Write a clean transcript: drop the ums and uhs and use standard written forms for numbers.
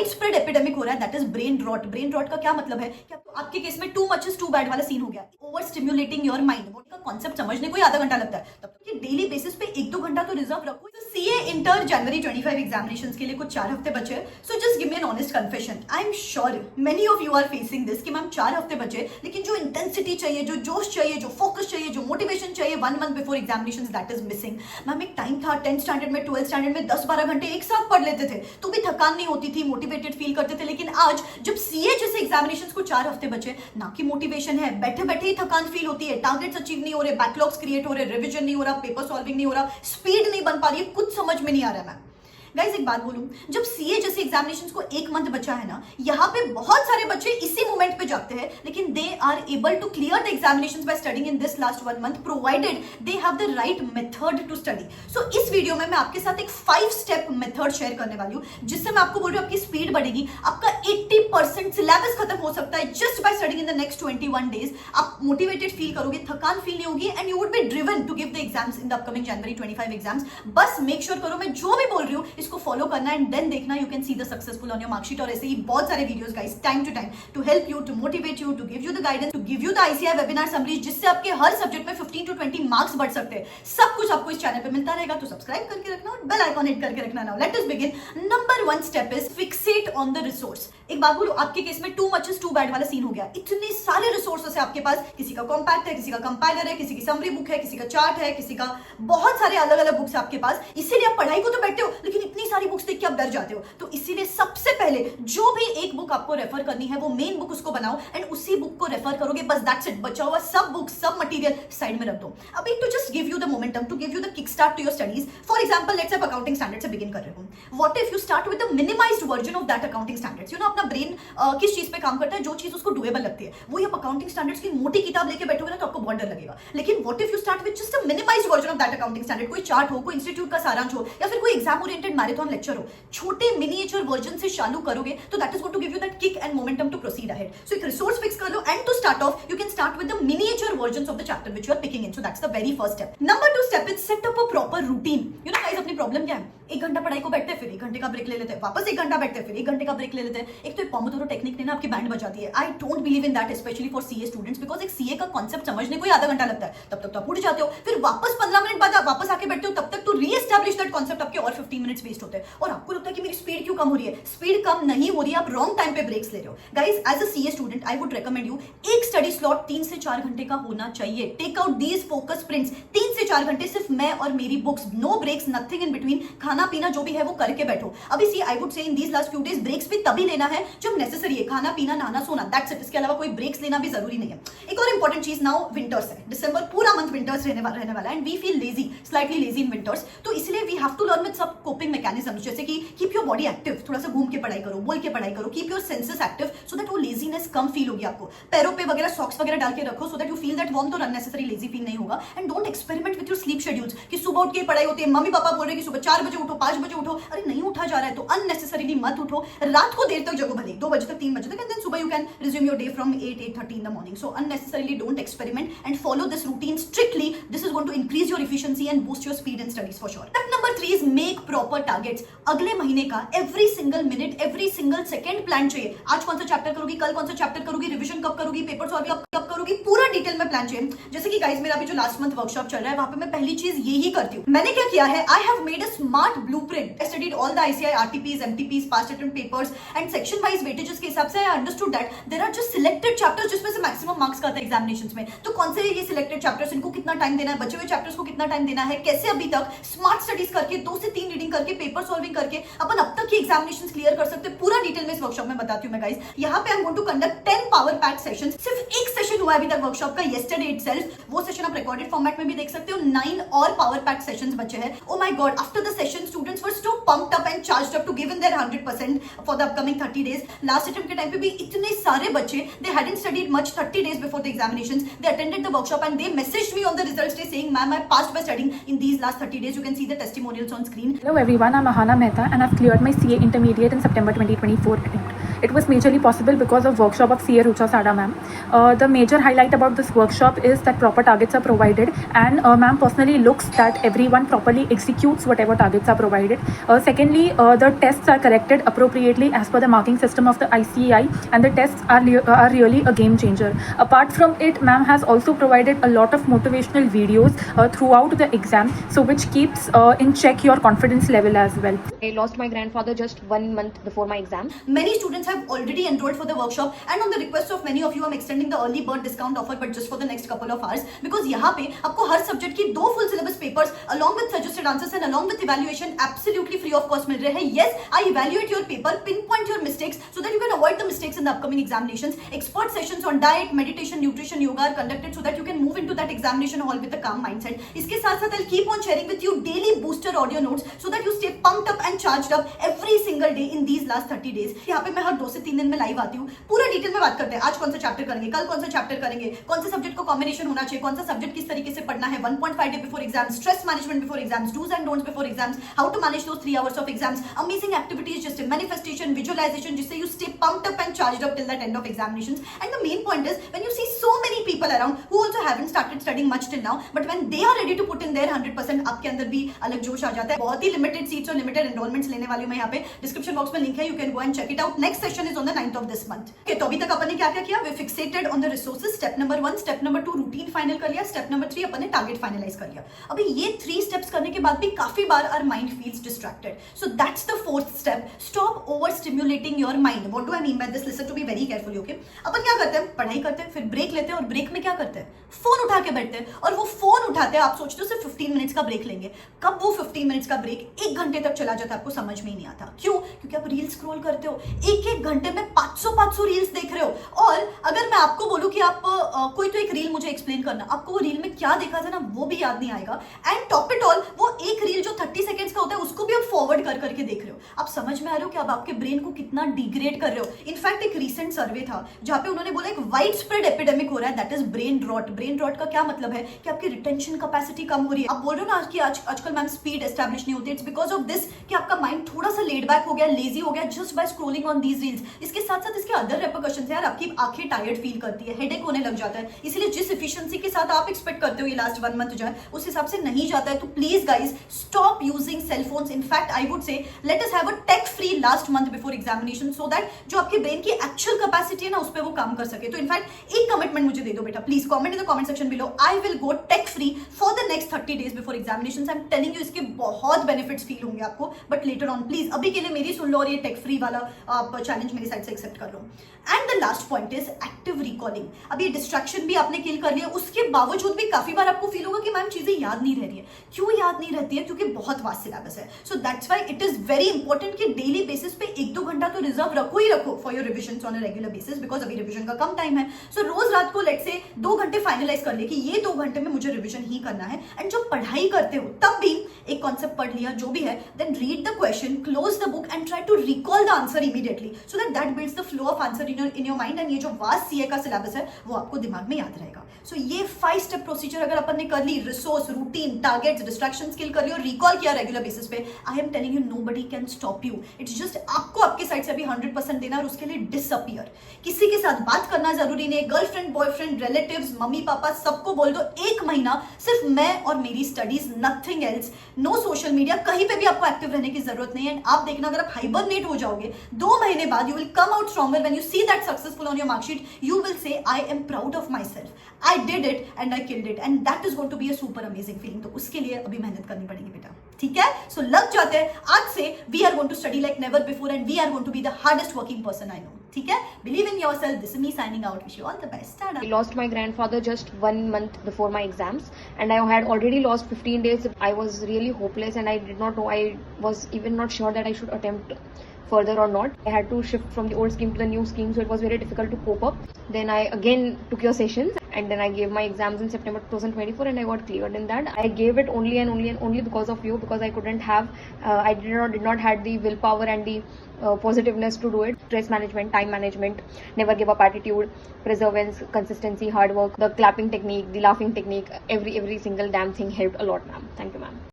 Wide spread epidemic हो रहा है, that is brain rot. Brain rot का क्या मतलब है कि आपके केस में too much is too bad वाला सीन हो गया, ओवर स्टिम्युलेटिंग योर माइंड। का कॉन्सेप्ट समझने को ही आधा घंटा लगता है, तब तक डेली बेसिस पे 1-2 घंटा तो रिजर्व रखो। तो सीए इंटर जनवरी 25 एग्जामिनेशंस के लिए कुछ 4 हफ्ते बचे, so just give me an honest confession, I am sure many of you are facing this कि मैम 4 हफ्ते बचे, लेकिन जो इंटेंसिटी चाहिए, जो जोश चाहिए, जो फोकस चाहिए, जो मोटिवेशन चाहिए 1 month before examinations, that is missing. Ma'am एक टाइम था 10th स्टैंडर्ड में, 12th स्टैंडर्ड में 10-12 घंटे एक साथ पढ़ लेते थे तो भी थकान नहीं होती थी, मोटिवेटेड फील करते थे। लेकिन आज जब सीए जैसे एग्जामिनेशंस को 4 हफ्ते बचे, ना कि मोटिवेशन है, बैठे बैठे ही थकान फील होती है, टारगेट्स अचीव नहीं हो रहे, बैकलॉग्स क्रिएट हो रहे, रिवीजन नहीं हो रहा, पेपर सॉल्विंग नहीं हो रहा, स्पीड नहीं बन पा रही है, कुछ समझ में नहीं आ रहा है। मैम गाइस एक बात बोलूं, जब सीए जैसे एग्जामिनेशंस को 1 मंथ बचा है ना, यहाँ पे बहुत सारे बच्चे इसी मोमेंट पे जाते हैं, लेकिन they are able to clear the examinations by studying in this last 1 month, provided they have the right method to study. So इस वीडियो में मैं आपके साथ एक 5 स्टेप मेथड शेयर करने वाली हूँ, जिससे मैं आपको बोल रही हूँ आपकी स्पीड बढ़ेगी, आपका 80% सिलेबस खत्म हो सकता है just by studying in the next 21 days. आप मोटिवेटेड फील करोगे, थकान फील नहीं होगी, and you would be driven to give the exams in the upcoming January 25 exams. बस मेक श्योर करो मैं जो भी बोल रही हूँ इसको फॉलो करना है, एंड देन देखना you can see the successful on your marksheet. और ऐसे ही बहुत सारे videos guys time to time to help you, to motivate you, to give you the guidance, to give you the ICI webinar summaries, जिससे आपके हर subject में 15 to 20 marks बढ़ सकते हैं। सब कुछ आपको इस चैनल पे मिलता रहेगा, तो सब्सक्राइब करके रखना और बेल आइकॉन हिट करके रखना। Now let us begin. Number 1 step is fixate on the resource. एक बात बोलो, आपके केस में too much is too bad वाला सीन हो गया, इतने सारे रिसोर्सेस है आपके पास, किसी का कॉम्पैक्ट है, किसी का कंपाइलर है, किसी की समरी बुक है, किसी का चार्ट है, किसी का बहुत सारे अलग अलग बुक्स है आपके पास। इसीलिए आप पढ़ाई को तो बैठते हो, लेकिन इतनी सारी बुक्स देख के आप डर जाते हो। तो इसीलिए सबसे पहले जो भी एक बुक आपको रेफर करनी है, वो मेन बुक उसको बनाओ एंड उसी बुक को रेफर करोगे, बस दैट्स इट। बचा हुआ सब बुक, सब मटेरियल साइड में रख दो। अभी to just give you the momentum, to give you the kick start to your studies, for example let's say accounting standard से बिगिन कर रहे हो, what if you start with the minimized version of that accounting standards. You know अपना brain किस चीज पे काम करता है, जो चीज उसको डुएबल लगती है, वो आप अकाउंटिंग स्टैंडर्ड्स की मोटी किताब लेके बैठोगे ना तो आपको बहुत डर लगेगा। लेकिन what if you start with just a minimised version of that accounting standard, कोई चार्ट हो, कोई इंस्टीट्यूट का सारांश हो, या फिर कोई एग्जाम ओरिएंटेड मैराथन लेक्चर हो, छोटे मिनिएचर वर्जन से चालू करोगे तो that is going to give you that kick and momentum to proceed ahead. So एक रिसोर्स फिक्स कर लो, and to start off you can start with the miniature versions of the chapter which you are picking in. So that's the very first step. Number 2 step is set up a proper routine. You know guys, अपनी problem क्या है, 1 घंटा पढ़ाई को बैठते हैं, फिर 1 घंटे का ब्रेक ले लेते हैं, वापस 1 घंटा बैठते हैं, फिर 1 घंटे का ब्रेक ले लेते हैं। एक तो पोमोडोरो टेक्निक ने ना आपकी बैंड बजा दी है। I don't believe in that, specially for CA students, because एक सीए का कॉन्सेप्ट समझने को ही आधा घंटा लगता है, तब तक तो आप उठ जाते हो, फिर वापस 15 मिनट बाद आप वापस आके बैठते हो, तब तक तो रीएस्टैब्लिश दैट कॉन्सेप्ट आपके और 15 मिनट्स वेस्ट होते हैं, और आपको लगता है कि मेरी स्पीड क्यों कम हो रही है। स्पीड कम नहीं हो रही है, आप रॉन्ग टाइम पे ब्रेक्स ले रहे हो। Guys as a CA student I would recommend you, एक स्टडी स्लॉट 3 से 4 घंटे का होना चाहिए। Take out these focus sprints, 3 से 4 घंटे सिर्फ मैं और मेरी books, no breaks, nothing in between, खाना पीना जो भी है वो करके बैठो। अभी सी I would say in these last few days breaks भी तभी लेना है जब नेसेसरी है, खाना पीना नहाना सोना, दैट्स इट। इसके अलावा कोई ब्रेक्स लेना भी जरूरी नहीं है। एक और इंपॉर्टेंट चीज, नाउ विंटर्स है, दिसंबर पूरा मंथ विंटर्स रहने वाला है, and we feel lazy, slightly lazy in winters. तो इसलिए we have to learn with सब कोपिंग मैकेनिज्म्स, जैसे कि कीप योर बॉडी एक्टिव, थोड़ा सा घूम के पढ़ाई करो, बोल के पढ़ाई करो, keep your senses active, so that वो लेजीनेस कम फील होगी आपको। पैरों पे वगैरह सॉक्स वगैरह डाल के रखो, so that you feel that warmth और अननेसेसरी लेजी फील नहीं होगा। And don't experiment with your sleep schedules, कि सुबह उठ के पढ़ाई होती है, मम्मी पापा बोल रहे हैं कि सुबह 4 बजे उठो, 5 बजे उठो, अरे नहीं उठा जा रहा है तो अननेसेसरीली मत उठो। रात को देर तक जगो, भले 2 बजे तक, 3 बजे तक, एंड देन सुबह you can resume your day from 8-8:30 in the morning. So unnecessarily don't experiment and follow this routine strictly. This is going to increase your efficiency and boost your speed in studies for sure. Step number 3 is make proper targets. अगले महीने का every single minute, every single second plan चाहिए। आज कौन सा chapter करोगी, कल कौन सा चैप्टर करोगी, रिवीजन कब करोगी, पेपर सॉल्व कब करोगी, पूरा डिटेल में प्लान चाहिए। जैसे कि गाइस मेरा अभी जो लास्ट मंथ वर्कशॉप चल रहा है, वहां पे मैं पहली चीज यही करती हूँ। मैंने क्या किया है, I have made a smart blueprint. I studied all the ICI RTPs, MTPs, past attempt papers, and section wise weightages के हिसाब से I understood that there are just selected chapters जिसमें से मैक्सिमम मार्क्स का आता है एग्जामिनेशंस में। तो कौन से ये सिलेक्टेड चैप्टर्स, इनको कितना टाइम देना है, बचे हुए चैप्टर्स को कितना टाइम देना है, कैसे अभी तक स्मार्ट स्टडीज करके 2 से 3 रीडिंग करके, पेपर सॉल्विंग करके अपन अब तक की एग्जामिनेशंस क्लियर कर सकते हैं। पूरा डिटेल में इस वर्कशॉप में बताती हूं मैं गाइस। यहाँ पे I am going to conduct 10 power pack sessions. सिर्फ एक सेशन हुआ है अभी तक वर्कशॉप का, येस्टरडे इटसेल्फ। वो सेशन आप रिकॉर्डेड फॉर्मेट में भी देख सकते हो। 9 और पावर पैक सेशंस बचे हैं। Oh my God, after the session students were so pumped up and charged up to give in their 100% for the upcoming 30 days. Last attempt के टाइम पे भी इतने सारे बच्चे, they hadn't studied much 30 days before the examinations. They attended the workshop and they messaged me on the results day saying, "Ma'am, I passed by studying in these last 30 days." You can see the testimonials on screen. Hello everyone, I'm Ahana Mehta and I've cleared my CA Intermediate in September 2024 attempt. It was majorly possible because of workshop of CA Rucha Sada ma'am. The major highlight about this workshop is that proper targets are provided, and ma'am personally looks that everyone properly executes whatever targets are provided. Secondly, the tests are corrected appropriately as per the marking system of the ICAI, and the tests are really a game changer. Apart from it, ma'am has also provided a lot of motivational videos throughout the exam, so which keeps in check your confidence level as well. I lost my grandfather just 1 month before my exam. Many students have already enrolled for the workshop, and on the request of many of you, I'm extending the early bird discount offer, but just for the next couple of hours, because यहाँ पे आपको हर subject की 2 full syllabus papers along with suggested answers and along with evaluation absolutely free of cost मिल रहे हैं. Yes, I evaluate your paper, pinpoint your mistakes so that you can avoid the mistakes in the upcoming examinations. Expert sessions on diet, meditation, nutrition, yoga are conducted so that you can move into that examination hall with a calm mindset. इसके साथ साथ I'll keep on sharing with you daily booster audio notes so that you stay pumped up and charged up every single day in these last 30 days. यहाँ पे मैं हर 2 से 3 दिन में live आती हूँ, पूरा डिटेल में बात करते हैं. आज कौन सा चैप्टर करेंगे, कल कौन सा चैप्टर करेंगे, कौन से सब्जेक्ट को कॉम्बिनेशन होना चाहिए, कौन सा सब्जेक्ट किस तरीके से पढ़ना है, 1.5 day before exam, stress management before exams, dos and don'ts before exams, how to manage those 3 hours of exams, amazing activities, just a manifestation, visualization, जिससे you stay pumped up and charged up till that end of examinations. And the main point is, when you see so many people around who also haven't started studying much till now, but when they are ready to put in their 100%, आपके अंदर भी अलग जोश आ जाता है. बहुत ही limited seats और लिमिटेड एनरोलमेंट्स लेने वाली हूं मैं यहाँ पे. डिस्क्रिप्शन बॉक्स में लिंक है, you can go and check it out. Next session is on the 9th of this month. Okay, तो अभी तक अपन ने क्या क्या किया? We fixated on the resources. Step number 1, step number 2 routine final कर लिया, स्टेप नंबर 3 अपन ने टारगेट फाइनलाइज कर लिया. अभी ये 3 स्टेप्स करने के बाद भी काफी बार our mind feels distracted. So that's the 4th step. Stop over stimulating your mind. What do I mean by this? Listen to be very carefully. Okay, अपन क्या करते हैं? पढ़ाई करते हैं, फिर ब्रेक लेते हैं, और ब्रेक में क्या करते हैं? फोन उठा के बैठते हैं. और वो फोन उठाते हैं, आप सोचते हो सिर्फ 15 मिनट्स का ब्रेक लेंगे. कब वो 15 मिनट्स का ब्रेक 1 घंटे तक चला जाता है, आपको समझ में ही नहीं आता. क्यों? क्योंकि आप रील स्क्रॉल करते हो, एक घंटे में 500 रील्स देख रहे हो. और अगर मैं आपको बोलूं कि आप कोई तो एक रील मुझे एक्सप्लेन करना, आपको वो रील में क्या देखा था ना, वो भी याद नहीं आएगा. एंड टॉप इट ऑल, वो एक रील जो 30 सेकंड्स का होता है, उसको भी आप फॉरवर्ड कर करके देख रहे हो. आप समझ में आ रहे हो कि आप आपके ब्रेन को कितना डिग्रेड कर रहे हो. इनफैक्ट एक रीसेंट सर्वे था जहां पे उन्होंने बोला एक वाइड स्प्रेड एपिडेमिक हो रहा है, that is brain rot. Brain rot का क्या मतलब है? कि आपकी रिटेंशन कैपेसिटी कम हो रही है. आप बोल रहे हो ना कि आजकल मैम स्पीड एस्टैब्लिश नहीं होती. इट्स बिकॉज ऑफ दिस कि आपका माइंड थोड़ा सा लेड बैक हो गया, लेजी हो गया, just by scrolling on these reels. इसके साथ साथ इसके अदर रेपरकशंस है यार. आपकी आंखें टायर्ड फील करती है, हेडेक होने लग जाता है. इसलिए जिस एफिशिएंसी के साथ आप एक्सपेक्ट करते हो ये लास्ट 1 मंथ जो है, उस हिसाब से नहीं जाता है. तो please guys, stop using cell phones. In fact I would say let us have a tech free last month before examination, so that जो आपके ब्रेन की एक्चुअल कैपेसिटी है ना, उस पर वो काम कर सके. तो इनफैक्ट एक कमिटमेंट मुझे दे दो बेटा, please comment in the comment section below. I will go tech free for the next 30 days before examination. I am telling you, इसके बहुत बेनिफिट्स फील होंगे आपको, बट लेटर ऑन. प्लीज अभी के लिए मेरी सुन लो और ये टेक फ्री वाला आप चैलेंज मेरी साइड से एक्सेप्ट कर लो. And the last point is active recalling. अब ये डिस्ट्रैक्शन भी आपने किल कर लिया, उसके बावजूद भी काफी बार आपको फील होगा कि मैम चीजें याद नहीं रह रही है. क्यों याद नहीं रहती है? क्योंकि बहुत वास्ट सिलेबस है. So that's why it is very important कि डेली बेसिस पे 1-2 घंटा तो रिजर्व रखो ही रखो for your revision on a regular basis, because अभी रिविजन का कम टाइम है. सो रोज रात को लेट से 2 घंटे फाइनलाइज कर लिए कि ये 2 घंटे में मुझे रिविजन ही करना है. एंड जब पढ़ाई करते हो तब भी एक कॉन्सेप्ट पढ़ लिया जो भी है, then read the question, close the book and try to recall the answer immediately, so that builds the flow of answer in your mind. And ये जो वास्ट सीए का सिलेबस है वो आपको दिमाग में याद रहेगा. सो ये 5 स्टेप प्रोसीजर अगर अपन ने कर ली, resource, routine, targets, distraction skill कर ली और रिकॉल किया रेगुलर बेसिस पे, I am telling you nobody can stop you. It's just आपको आपके साइड से अभी 100% देना और उसके लिए डिसअपियर. किसी के साथ बात करना जरूरी नहीं है. Girlfriend, boyfriend, relatives, mummy papa सबको बोल दो 1 महीना सिर्फ मैं और मेरी studies, nothing else. No social media, कहीं पे भी आपको एक्टिव रहने की जरूरत नहीं है. एंड आप देखना, अगर आप हाइबरनेट हो जाओगे 2 महीने बाद, you will come out stronger. When you see that successful on your marksheet, you will say I am proud of myself. I did it and I killed it, and that is going to be a super amazing feeling. तो उसके लिए अभी मेहनत करनी पड़ेगी बेटा, ठीक है? So लग जाते हैं आज से. We are going to study like never before and we are going to be the hardest working person I know. ठीक है? Believe in yourself. This is me signing out. Wish you all the best. Ta-da. I lost my grandfather just 1 month before my exams, and I had already lost 15 days. I was really hopeless and I did not know. I was even not sure that I should attempt further or not. I had to shift from the old scheme to the new scheme, so it was very difficult to cope up. Then I again took your sessions, and then I gave my exams in September 2024 and I got cleared in that. I gave it only because of you, because I couldn't have, I did not had the willpower and the positiveness to do it. Stress management, time management, never give up attitude, perseverance, consistency, hard work, the clapping technique, the laughing technique, every single damn thing helped a lot, ma'am. Thank you, ma'am.